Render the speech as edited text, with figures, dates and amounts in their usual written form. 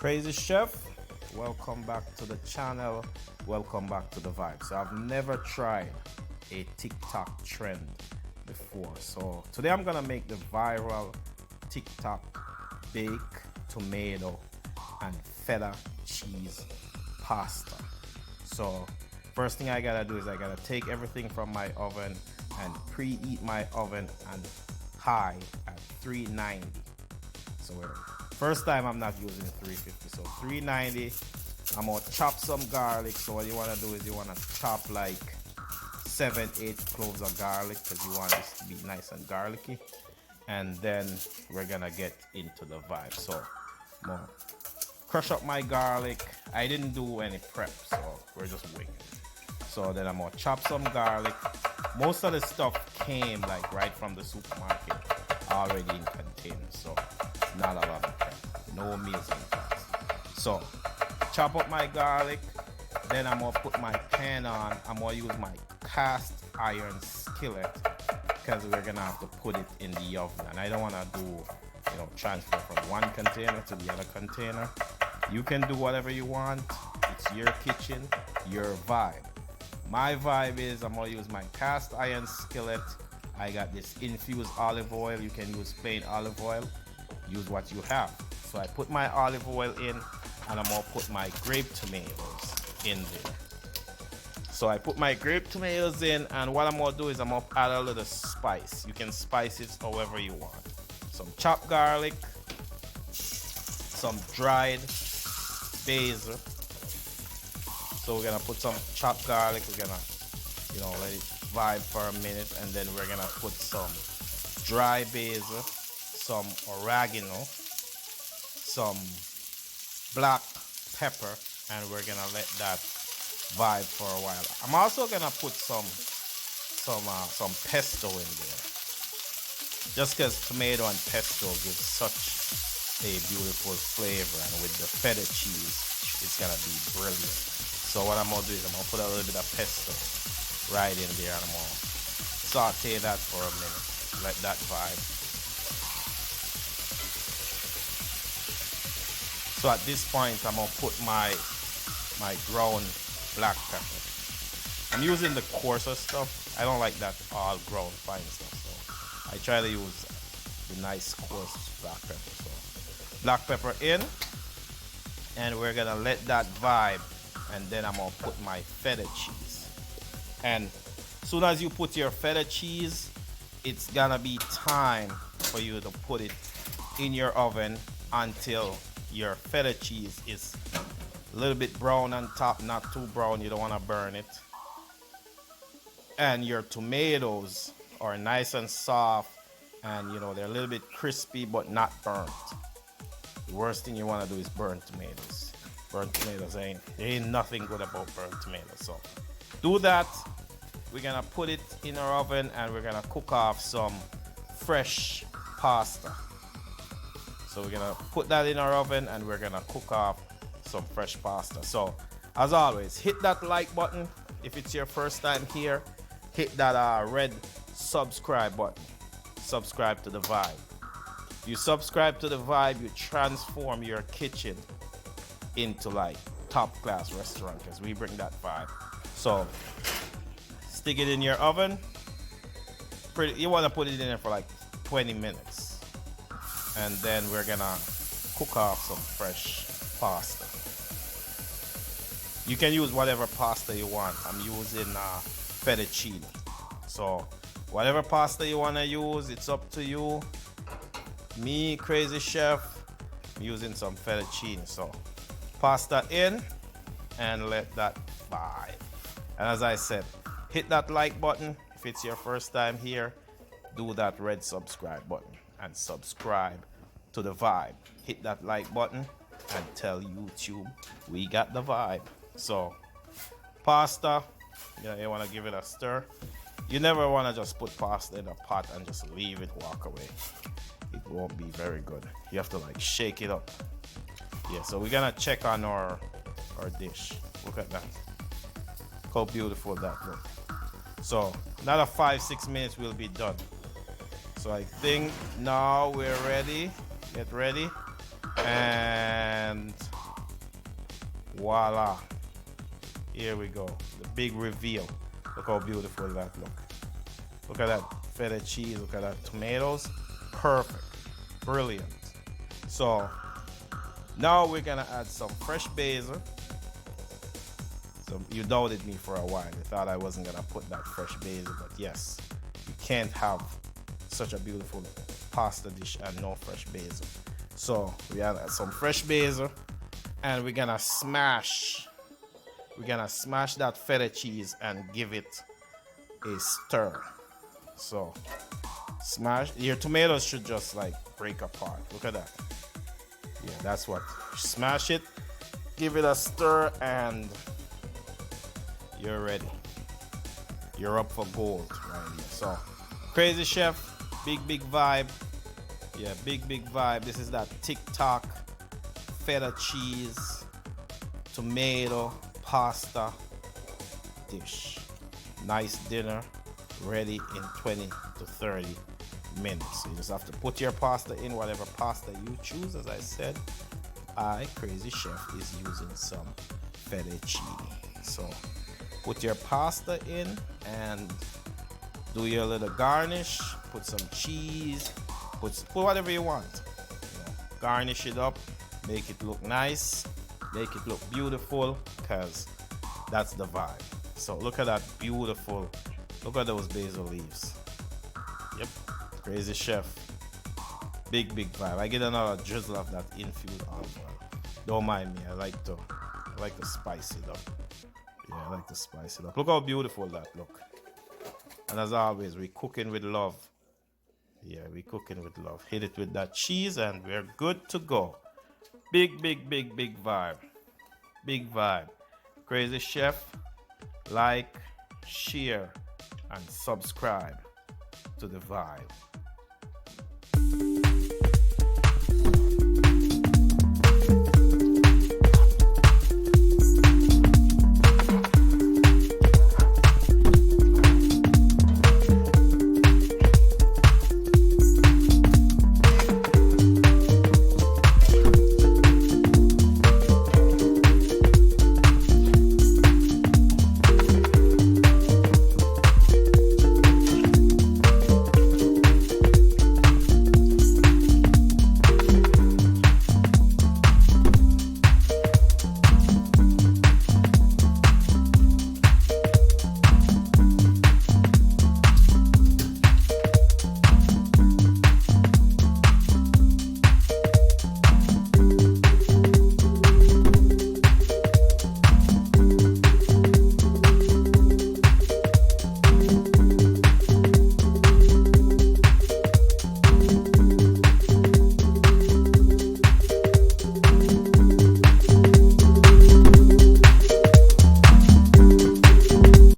Crazy Chef, welcome back to the channel, welcome back to the vibe. So I've never tried a TikTok trend before, so today I'm gonna make the viral TikTok baked tomato and feta cheese pasta. So first thing I gotta do is I gotta take everything from my oven and preheat my oven and high at 390. So first time I'm not using 350, so 390. I'm gonna chop some garlic. So what you wanna do is you wanna chop like 7-8 cloves of garlic because you want this to be nice and garlicky. And then we're gonna get into the vibe. So I'm gonna crush up my garlic. I didn't do any prep, so we're just winging. So then I'm gonna chop some garlic. Most of the stuff came like right from the supermarket already in containers, so not a lot of prep, no amazing things. So chop up my garlic, then I'm gonna put my pan on. I'm gonna use my cast iron skillet because we're gonna have to put it in the oven, and I don't want to do transfer from one container to the other container. You can do whatever you want. It's your kitchen, your vibe. My vibe is I'm gonna use my cast iron skillet. I got this infused olive oil. You can use plain olive oil. Use what you have. So I put my olive oil in, and I'm gonna put my grape tomatoes in there. So I put my grape tomatoes in, and what I'm gonna do is I'm gonna add a little spice. You can spice it however you want. Some chopped garlic, some dried basil. So we're gonna put some chopped garlic. We're gonna, let it vibe for a minute, and then we're gonna put some dry basil, some oregano, some black pepper, and we're gonna let that vibe for a while. I'm also gonna put some pesto in there, just because tomato and pesto gives such a beautiful flavor, and with the feta cheese, it's gonna be brilliant. So what I'm gonna do is I'm gonna put a little bit of pesto right in there, and I'm gonna saute that for a minute, let that vibe. So at this point, I'm gonna put my ground black pepper. I'm using the coarser stuff. I don't like that all ground fine stuff, so I try to use the nice coarse black pepper. So black pepper in, and we're gonna let that vibe, and then I'm gonna put my feta cheese. And as soon as you put your feta cheese, it's gonna be time for you to put it in your oven until your feta cheese is a little bit brown on top, not too brown, you don't want to burn it. And your tomatoes are nice and soft, and they're a little bit crispy but not burnt. The worst thing you want to do is burn tomatoes. Burnt tomatoes there ain't nothing good about burnt tomatoes. So do that. We're gonna put it in our oven, and we're gonna cook off some fresh pasta. So we're gonna put that in our oven, and we're gonna cook off some fresh pasta. So as always, hit that like button if it's your first time here. Hit that red subscribe button. Subscribe to the vibe. You subscribe to the vibe, you transform your kitchen into like top class restaurant, because we bring that vibe. So stick it in your oven. You want to put it in there for like 20 minutes, and then we're gonna cook off some fresh pasta. You can use whatever pasta you want. I'm using fettuccine. So whatever pasta you want to use, it's up to you. Me, Crazy Chef, I'm using some fettuccine. So pasta in, and let that vibe. And as I said, hit that like button if it's your first time here. Do that red subscribe button and subscribe to the vibe. Hit that like button and tell YouTube we got the vibe. So pasta, you want to give it a stir. You never want to just put pasta in a pot and just leave it, walk away. It won't be very good. You have to like shake it up. Yeah, so we're gonna check on our dish. Look at that. How beautiful that looks. So another 5-6 minutes we'll be done. So I think now we're ready. Get ready. And Voila. Here we go. The big reveal. Look how beautiful that look. Look at that feta cheese. Look at that tomatoes. Perfect. Brilliant. So now we're gonna add some fresh basil. So you doubted me for a while. You thought I wasn't gonna put that fresh basil, but yes, you can't have such a beautiful pasta dish and no fresh basil. So we add some fresh basil, and we're gonna smash that feta cheese and give it a stir. So smash. Your tomatoes should just like break apart. Look at that. Yeah, that's what. Smash it, give it a stir, and you're ready. You're up for gold right here. So Crazy Chef, big vibe. Yeah, big vibe. This is that TikTok feta cheese, tomato, pasta dish. Nice dinner, ready in 20 to 30 minutes. So you just have to put your pasta in, whatever pasta you choose. As I said, Crazy Chef, is using some feta cheese. So put your pasta in and do your little garnish. Put some cheese. Put whatever you want. You know, garnish it up. Make it look nice. Make it look beautiful, because that's the vibe. So look at that beautiful. Look at those basil leaves. Yep. Crazy Chef. Big vibe. I get another drizzle of that infused olive oil. Don't mind me. I like to spice it up. Yeah, I like to spice it up. Look how beautiful that look. And as always, we're cooking with love. Yeah, we're cooking with love. Hit it with that cheese and we're good to go. Big vibe. Big vibe. Crazy Chef, like, share, and subscribe to the vibe.